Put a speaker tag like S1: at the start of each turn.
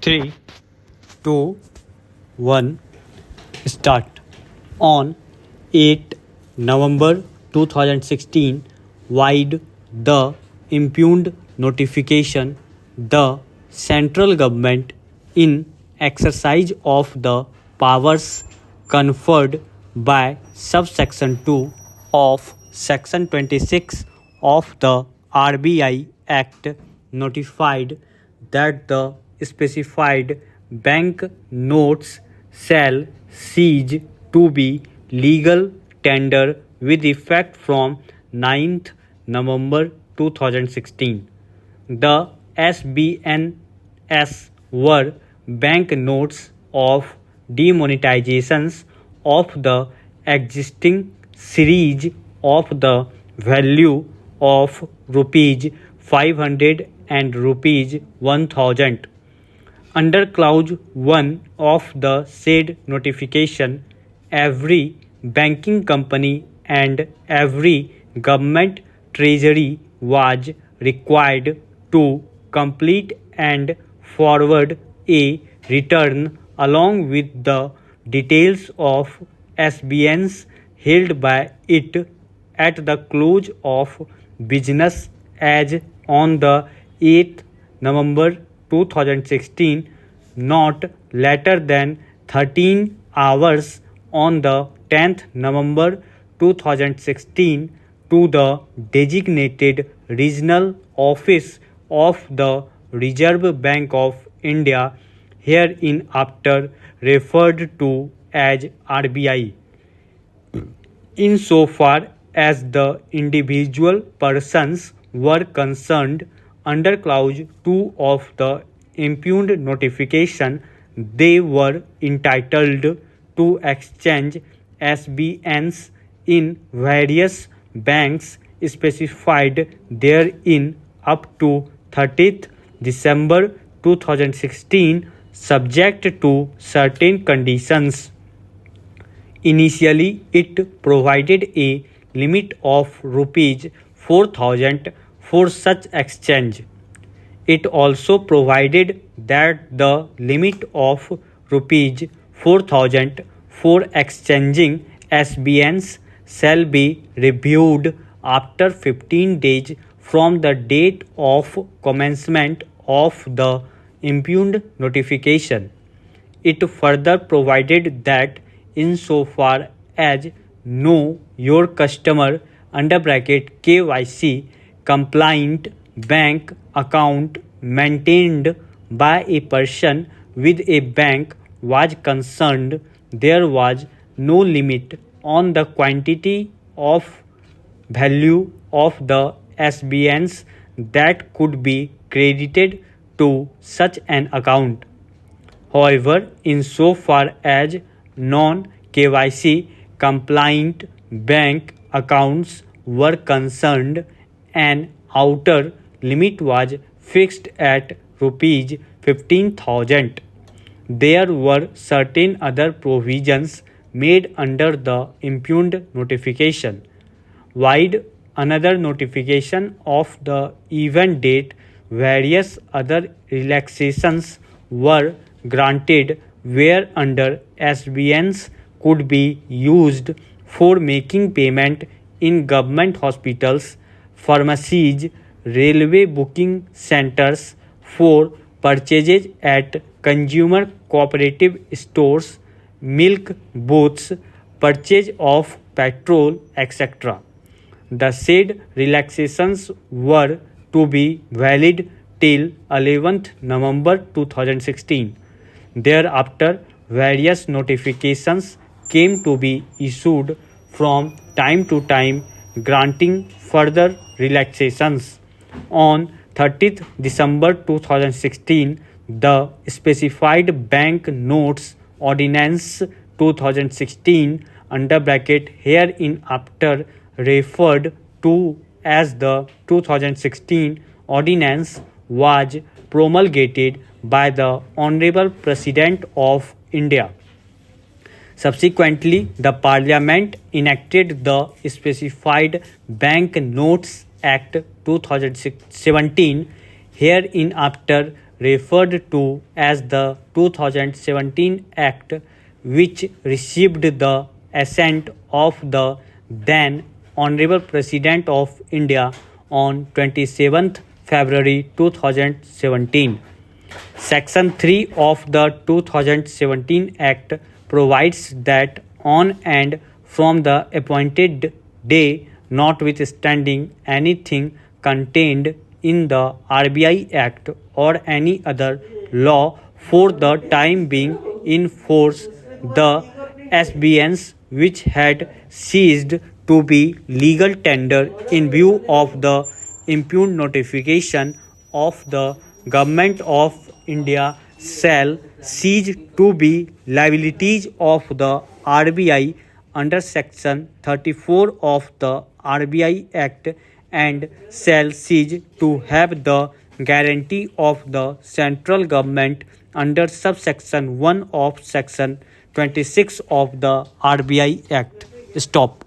S1: 3, 2, 1, start. On 8 November 2016, wide the impugned notification, the central government, in exercise of the powers conferred by subsection 2 of section 26 of the RBI Act, notified that the specified bank notes shall cease to be legal tender with effect from 9th November 2016. The SBNs were bank notes of demonetizations of the existing series of the value of rupees 500 and rupees 1000. Under clause 1 of the said notification, every banking company and every government treasury was required to complete and forward a return along with the details of SBNs held by it at the close of business as on the 8th November 2016, not later than 13 hours on the 10th November 2016, to the designated regional office of the Reserve Bank of India, hereinafter referred to as RBI. Insofar as the individual persons were concerned, under clause 2 of the impugned notification, they were entitled to exchange SBNs in various banks specified therein up to 30th December 2016, subject to certain conditions. Initially, it provided a limit of rupees 4,000 for such exchange. It also provided that the limit of rupees 4,000 for exchanging SBNs shall be reviewed after 15 days from the date of commencement of the impugned notification. It further provided that insofar as know your customer (KYC) compliant bank account maintained by a person with a bank was concerned, there was no limit on the quantity of value of the SBNs that could be credited to such an account. However, insofar as non-KYC compliant bank accounts were concerned, an outer limit was fixed at rupees 15,000. There were certain other provisions made under the impugned notification. Wide another notification of the event date, various other relaxations were granted whereunder SBNs could be used for making payment in government hospitals, pharmacies, railway booking centers, for purchases at consumer cooperative stores, milk booths, purchase of petrol, etc. The said relaxations were to be valid till 11th November 2016. Thereafter, various notifications came to be issued from time to time granting further relaxations. On 30th December 2016, the specified bank notes ordinance 2016 hereinafter referred to as the 2016 ordinance was promulgated by the Honorable President of India. Subsequently, the Parliament enacted the specified Bank Notes Act 2017, hereinafter referred to as the 2017 Act, which received the assent of the then Honorable President of India on 27th February 2017. Section 3 of the 2017 Act provides that on and from the appointed day, notwithstanding anything contained in the RBI Act or any other law for the time being in force, the SBNs which had ceased to be legal tender in view of the impugned notification of the Government of India shall cease to be liabilities of the RBI under Section 34 of the RBI Act and shall cease to have the guarantee of the central government under subsection 1 of Section 26 of the RBI Act. Stop.